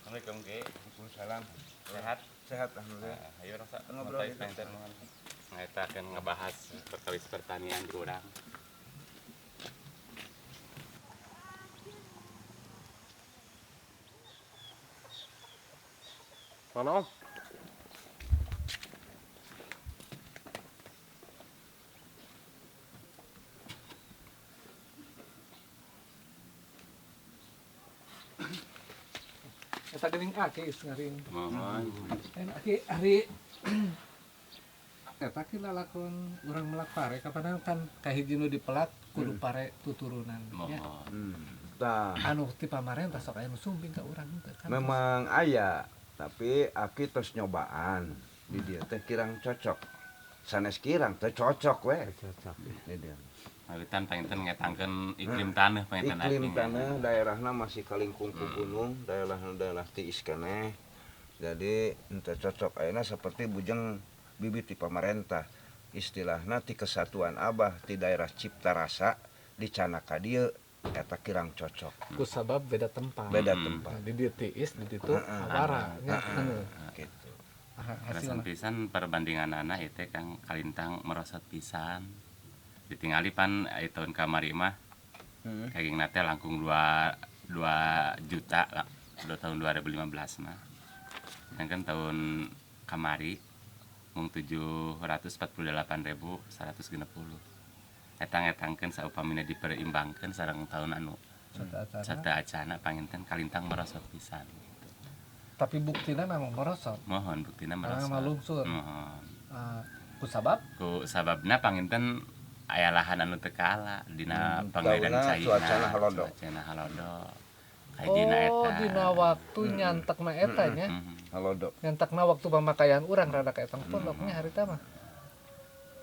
Assalamualaikum Ki. Waalaikumsalam. Sehat? Sehat alhamdulillah. Ayo rasa Ngobrol ngobrol itu. kita akan ngebahas perkawis pertanian di urang. Mana Om? Eta geuning aki ngaring. Mohon. Aki hari eta ki lalakon urang melak pare kapan kan kahiji nu dipelat kudu pare tuturunan nya. Mohon. Tah, Anu ti pamarentah sok aya nu sumping ka urang teh kan. memang aya, tapi aki terus nyobaan di dia teh kirang cocok. Sanes kirang teh cocok we. Cocok. Di dia. Habitan panginten ngetangkeun iklim taneuh panginten Iklim tanah daerahna masih kalingkung ku gunung, daerah tiis keneh. Jadi ente cocok ayeuna seperti bujeng bibit di pamarentah. Istilahna ti kesatuan Abah ti daerah Cipta Rasa di Canaka dieu eta kirang cocok. Ku sabab beda tempat. Beda tempat. Di dieu tiis di ditu awara nya. Gitu. Hasilna pisan perbandinganana ieu teh Kang kalintang merosot pisan. Ditingali pan tahun kamari mah kagingna teh langkung 2 juta lah, tahun 2015 mah. Sedangkan tahun kamari mung 748.160. Eta ngetangkeun saupamina dipereimbangkeun sareng tahun anu sata acana panginten kalintang merosot pisan. Tapi buktina memang merosot. Mohon buktina merosot. Malungsur. Mohon. Ku sabab Ku sababna panginten aya lahan anu teu kaala dina pangairan Tauna cairna. cuacana halodo. Cuacana halodo. Kahijina eta. dina waktu nyantekna eta nya. Halodo. Nyantekna waktu pemakaian urang rada ka eta pondoknya harita mah.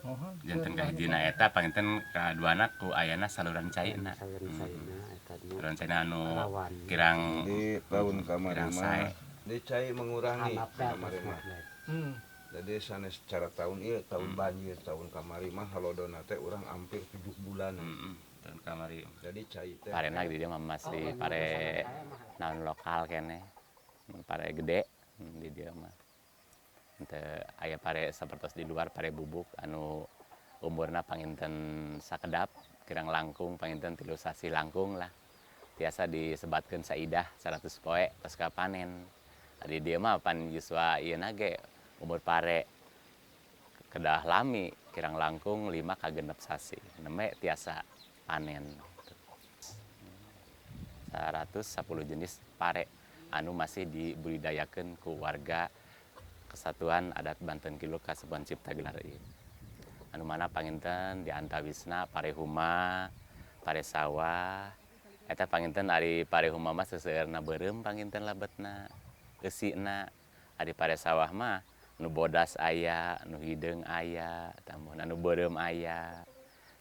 Mohon. Janten kahijina eta panginten kaduana ku ayana saluran cairna. Saluran cairna anu kirang Di tahun kamari kirang mah sae. dicai mengurangi kamari mah. Jadi sanes secara tahun ieu tahun banjir tahun kamari mah halodona teh urang hampir 7 bulan. Tahun kamari. Jadi cai teh Parena di dia mah masih pare naon lokal kene. Pare gede di dia mah. Teu aya pare sapertos di luar pare bubuk anu umurna panginten sakedap kirang langkung panginten 3 sasi langkung lah. Biasa disebatkeun saidah 100 poe pasca panen. Di dia mah pan yuswa ieu na ge umur pare kedah lami kirang langkung 5 ka 6 sasi. Neme tiasa panen. 110 jenis pare anu masih dibudidayakeun ku warga Kesatuan Adat Banten Kilo Kasepuhan Cipta Gelar ieu. Anu mana panginten di antawisna pare huma, pare sawah. Eta panginten ari pare huma mah seuseurna beureum panginten labetna, eusina. Ari pare sawah mah nu bodas aya, nu hideung aya, tamun anu beureum aya.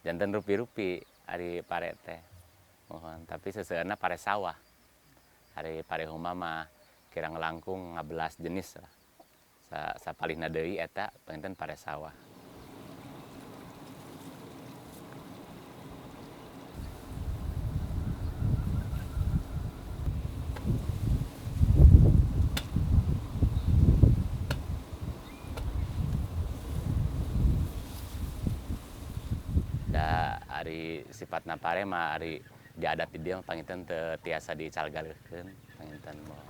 Janten rupi-rupi ari pare teh. Mohon, tapi seuseurna pare sawah. Ari pare huma mah kirang langkung 15 jenis lah. Sapalihna deui eta panginten pare sawah. Da ari sifatna pare mah ari di adat di dia panginten teu tiasa dicalgaleukeun panginten moh.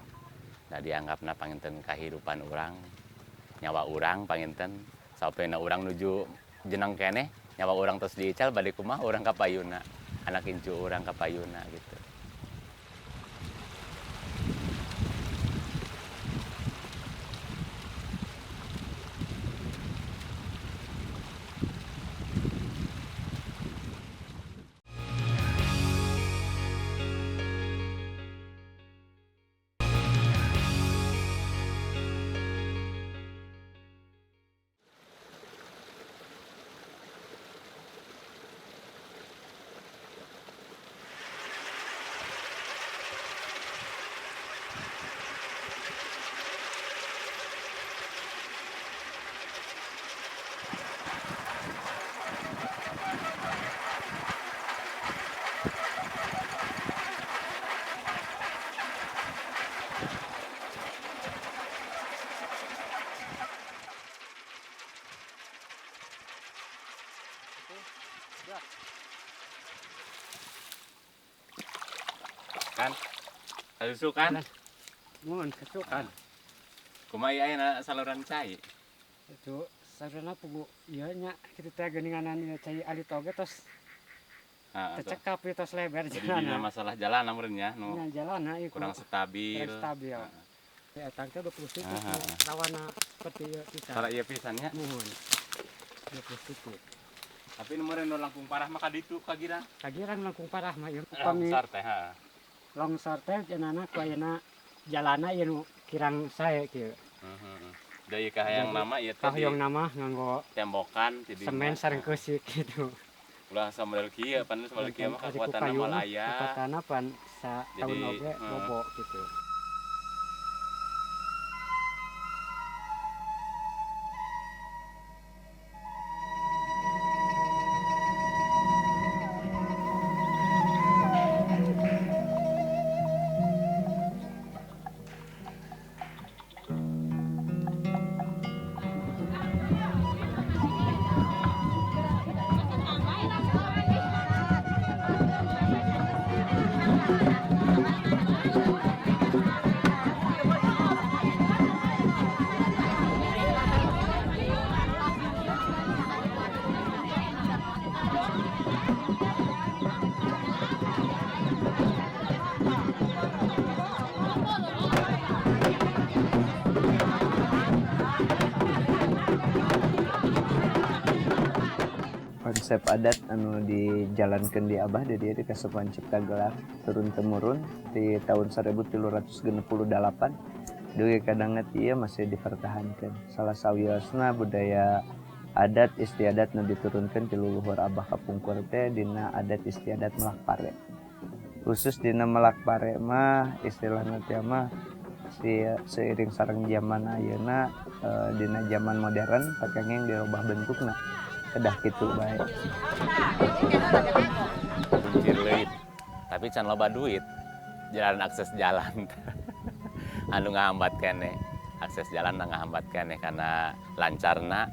Da dianggapna panginten kahirupan urang, nyawa urang panginten saupena urang nuju jeneng keneh nyawa urang tos diical bade kumaha urang ka payuna, anak incu urang ka payuna gitu. Kan asusu kan Mohon kesukaan. kumaha aya saluran cai. Itu sarana pugu ieu nya kitu teh geuninganan ieu cai ali toge tos tecekap ieu tos lebar Jadi dina jalanna. masalah jalan ameureun nya nu Nya jalanna ieu kurang stabil. kurang stabil. Ya tangke 20 titik Aha. rawana seperti ieu pisan. Salah ieu pisannya. Mohon. 20 titik. Tapi nu meureun nu langkung parah mah ka ditu ka girang. Kagiran langkung parah mah ieu. Upami Longsor teh, heeh. longsor teh cenana ku ayeuna jalanna ieu nu kirang sae kieu. Heeh. Da ieu kahayang Jadi, nama ieu teh Kahyong nama nganggo tembokan jadi semen sareng keusik gitu. ulah sambil kieu pan sambil kieu mah Ari ku kekuatanna payung, moal aya. kekuatanna pan sa tahun Jadi, oge bobo gitu. Konsep adat anu dijalankan di Abah di dieu di Kasepuhan Cipta Gelar turun temurun di tahun 1368 dugi kadanget ieu masih dipertahankan. Salah sawiosna budaya adat istiadat nu diturunkan ti leluhur Abah kapungkur teh dina adat istiadat melak pare. Khusus dina melak pare mah istilahna teh mah seiring sareng zaman ayeuna dina zaman modern pakengeng dirubah bentukna kedah kitu bae. Cileut tapi can loba duit jalan akses jalan anu ngahambat keneh akses jalan ngahambat keneh karena lancarna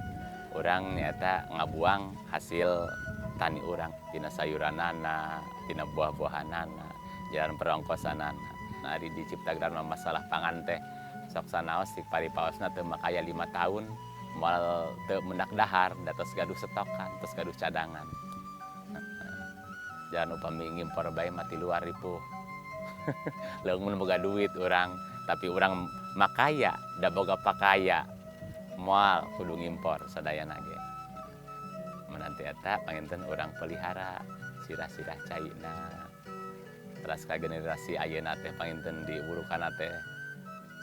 urang nyata ngabuang hasil tani urang tina sayuranana tina buah-buahanana jalan perongkosanana. Nah di diciptakeun masalah pangan teh sok sanaos ti paripaosna teu makaya 5 tahun moal teu mendak dahar da tos gaduh stokan tos gaduh cadangan. Jangan upami ngimpor bae mati luar ripuh. Leung mun boga duit urang, tapi urang makaya da boga pakaya. Moal kudu ngimpor sadayana ge. Menanti eta panginten urang pelihara sirah-sirah caina. Teras ka generasi ayeuna teh panginten diurukana teh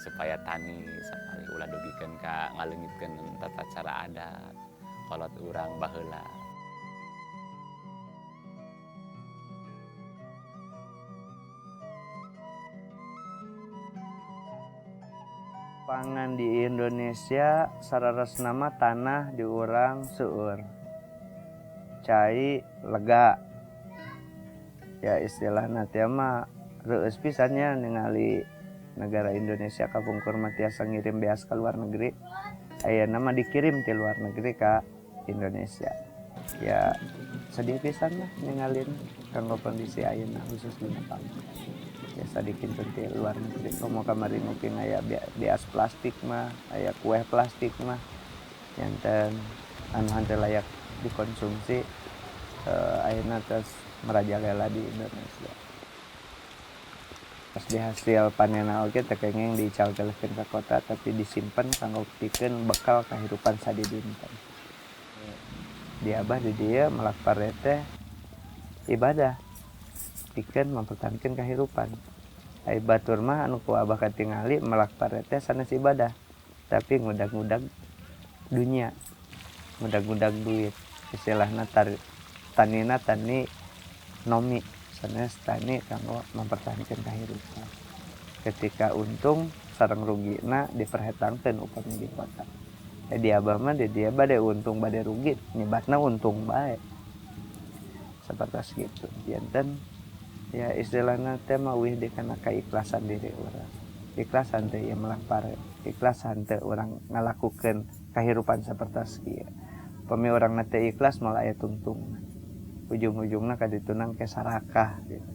supaya tani sapari ulah dugikeun ka ngaleungitkeun tata cara adat kolot urang baheula. Pangan di Indonesia sararosna mah tanah di urang seueur. Cai lega. Ya istilahna teh mah reueus pisannya ningali negara Indonesia kapungkur mah tiasa ngirim beas ka luar negeri. Ayeuna mah dikirim ti luar negeri ka Indonesia. Ya sedih pisan lah ningalin kanggo kondisi ayeuna khusus dina pangan. Biasa dikirim ti luar negeri. Komo kamari mungkin aya beas plastik mah, aya kue plastik mah yanten anu henteu layak dikonsumsi ayeuna tos merajalela di Indonesia. Pas di hasil panenna oge teh kenging dicalgelekeun ka kota tapi disimpen kanggo pikeun bekal kahirupan sadidinten. Di Abah di dieu melak pare teh ibadah pikeun mempertahankeun kahirupan. Ai batur mah anu ku Abah katingali melak pare teh sanes ibadah, tapi ngudag-ngudag dunia, ngudag-ngudag duit. Istilahna tanina tani nomi, sanes tani kanggo mempertahankeun kahirupan. Ketika untung sareng rugina diperhetangkeun upami di kota. Di Abah mah di dieu bade untung bade rugi, nyebatna untung bae. Sapertos gitu. Yanten ya istilahna teh mah wih di kana keikhlasan diri urang. Ikhlasan teh ieu melak pare. Ikhlasan teh urang ngalakukeun kahirupan sapertos kieu. Upami urangna teh ikhlas malah aya tungtungna. Ujung-ujungna ka ditunang ke sarakah gitu.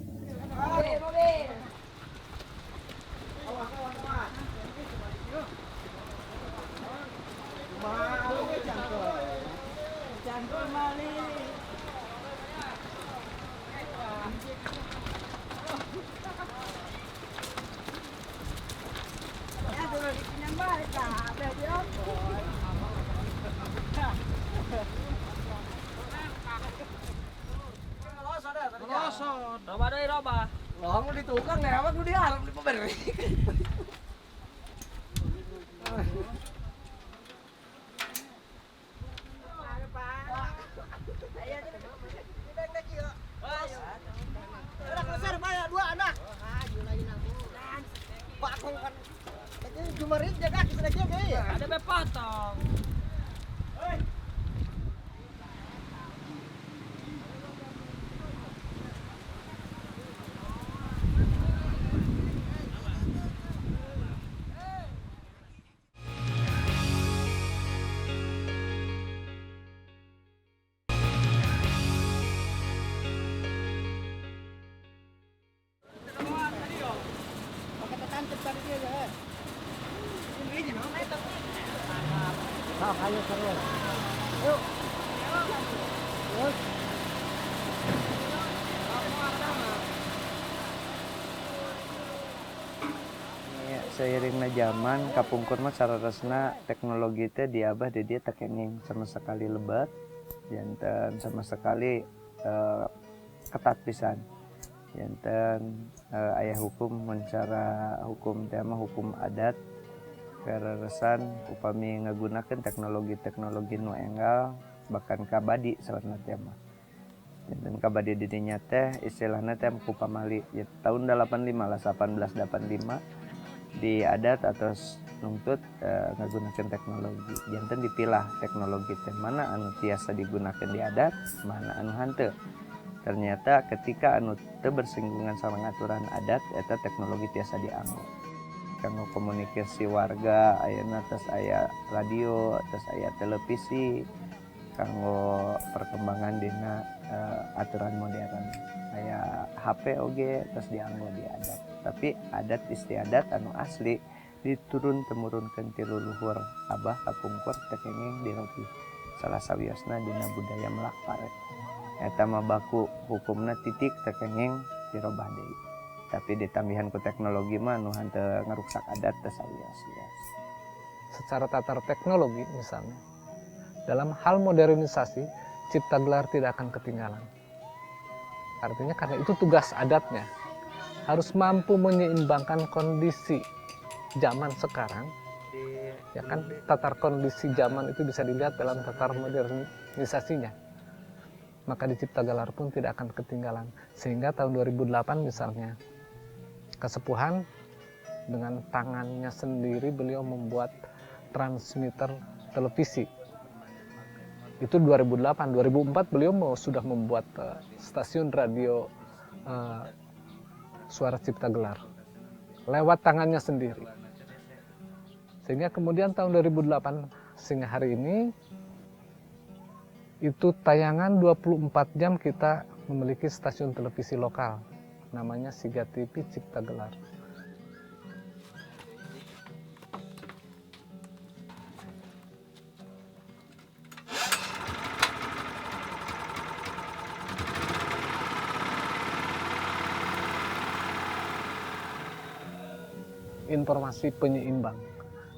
Roba deui roba. Lohong di tukang lewat nu diharap di paberi. Ada bepotong. Seiringna zaman kapungkur mah sararosna teknologi teh di Abah di dieu teu kenging sama sekali lebat janten sama sekali ketat pisan. Janten aya hukum mencara hukum teh mah hukum adat kararesan upami ngagunakeun teknologi-teknologi nu enggal bahkan kabadi salatna teh mah. Janten kabadi di dinya teh istilahna teh ku pamali ya tahun 85 lah 1885 di adat atau nuntut nggunakan teknologi. Janten dipilah teknologi teh mana anu tiasa digunakan di adat, mana anu henteu. Ternyata ketika anu teu bersinggungan sama aturan adat eta teknologi tiasa dianggo. Kanggo komunikasi warga ayeuna tos aya radio, tos aya televisi, kanggo perkembangan dina aturan modern aya HP oge terus dianggo di adat. Tapi adat istiadat anu asli diturun temurunkeun ti leluhur abah kapungkur teh kenging dirobi salah sawiosna dina budaya Melak Pare. Eta mah baku hukumna titik teh kenging dirobah deui. Tapi ditambihan ku teknologi mah anu henteu ngaruksak adat teh sawios. Secara tatar teknologi misalnya, dalam hal modernisasi, Cipta Gelar tidak akan ketinggalan. Artinya karena itu tugas adatnya, harus mampu menyeimbangkan kondisi zaman sekarang. Ya kan, tatar kondisi zaman itu bisa dilihat dalam tatar modernisasinya. Maka di Cipta Gelar pun tidak akan ketinggalan. Sehingga tahun 2008 misalnya, Kasepuhan dengan tangannya sendiri beliau membuat transmitter televisi. Itu 2008, 2004 beliau sudah membuat stasiun radio Suara Cipta Gelar lewat tangannya sendiri. Sehingga kemudian tahun 2008 sehingga hari ini itu tayangan 24 jam kita memiliki stasiun televisi lokal namanya Siga TV Cipta Gelar. Informasi penyeimbang.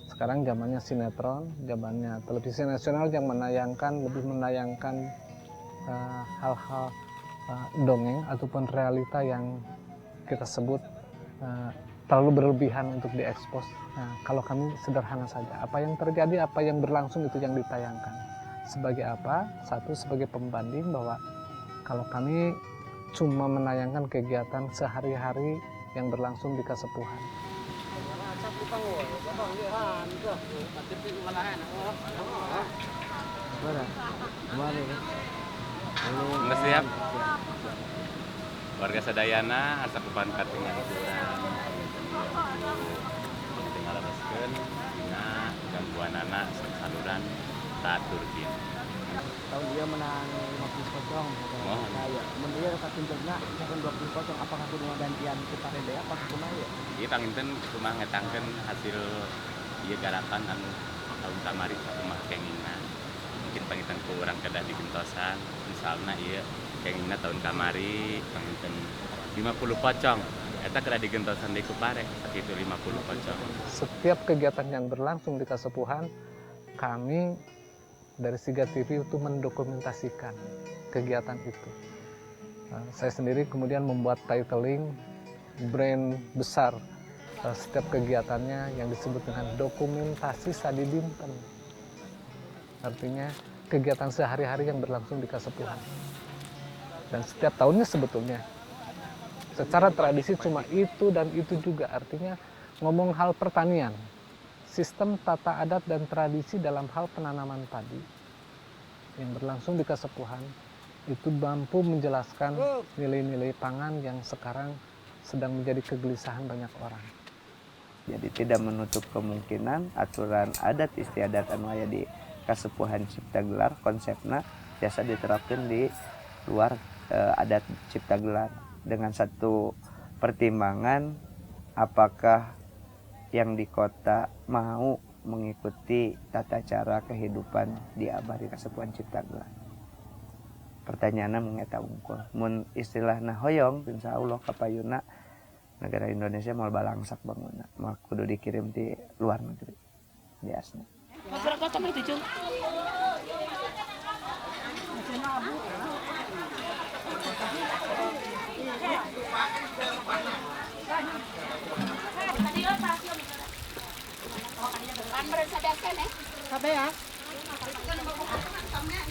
Sekarang zamannya sinetron, zamannya televisi nasional yang lebih menayangkan hal-hal dongeng ataupun realita yang kita sebut terlalu berlebihan untuk diekspos. Nah, kalau kami sederhana saja, apa yang terjadi, apa yang berlangsung itu yang ditayangkan. Sebagai apa? Satu, sebagai pembanding bahwa kalau kami cuma menayangkan kegiatan sehari-hari yang berlangsung di Kasepuhan. Nggak siap. Warga sadayana asa kupan katingan kurang. Tinggal lebeskeun dina gangguan anak saluran taturkin. Tahun dia menang 50-0. Oh. Saya mendia katinjengna saken 20-0 apakah kudu gantian ku Parede apa kumaha ya? Ieu panginten kumaha ngetangkeun hasil ieu garapan anu tahun kamari kumaha kengingna. Mungkin panginten ku urang kedah digentosan misalna ieu kengingna tahun kamari panginten 50 pocong eta kedah digentosan deui ku Pare sakitu 50 pocong. Setiap kegiatan yang berlangsung di Kasepuhan, kami dari Siga TV itu mendokumentasikan kegiatan itu. Saya sendiri kemudian membuat titling brand besar setiap kegiatannya yang disebut dengan dokumentasi Sadi Dinten. Artinya kegiatan sehari-hari yang berlangsung di Kasepuhan. Dan setiap tahunnya sebetulnya secara tradisi cuma itu dan itu juga, artinya ngomong hal pertanian, sistem tata adat dan tradisi dalam hal penanaman padi yang berlangsung di Kasepuhan itu mampu menjelaskan nilai-nilai pangan yang sekarang sedang menjadi kegelisahan banyak orang. Jadi tidak menutup kemungkinan aturan adat istiadat anu aya di Kasepuhan Cipta Gelar konsepna biasa diterapkan di luar adat Cipta Gelar dengan satu pertimbangan apakah yang di kota mau mengikuti tata cara kehidupan di abah di Kasepuhan Cipta Gelar. Pertanyaannya mengeta unggul. Mun istilahna hoyong, insya Allah kapayuna negara Indonesia mau balangsak bangunna, mau kudu dikirim di luar negeri biasanya. Sabe ya?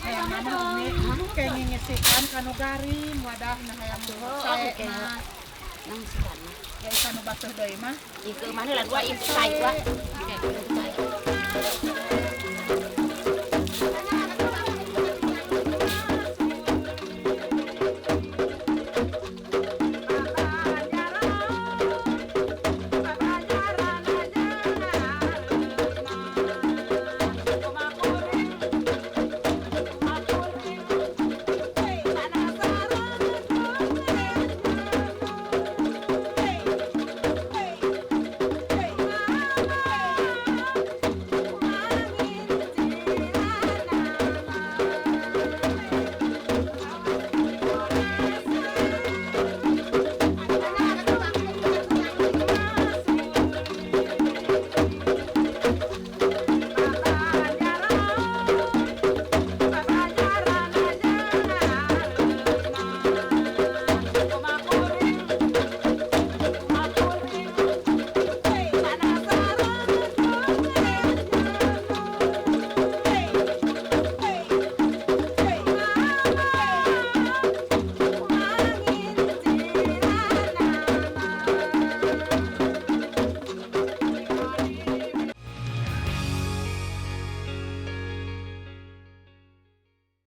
Hayang mana umi kayak ngisikan kanugari wadah nah hayang saya enak. Nang Ya ikan batuh deui mah. Ieu mana lah dua ieu sai dua.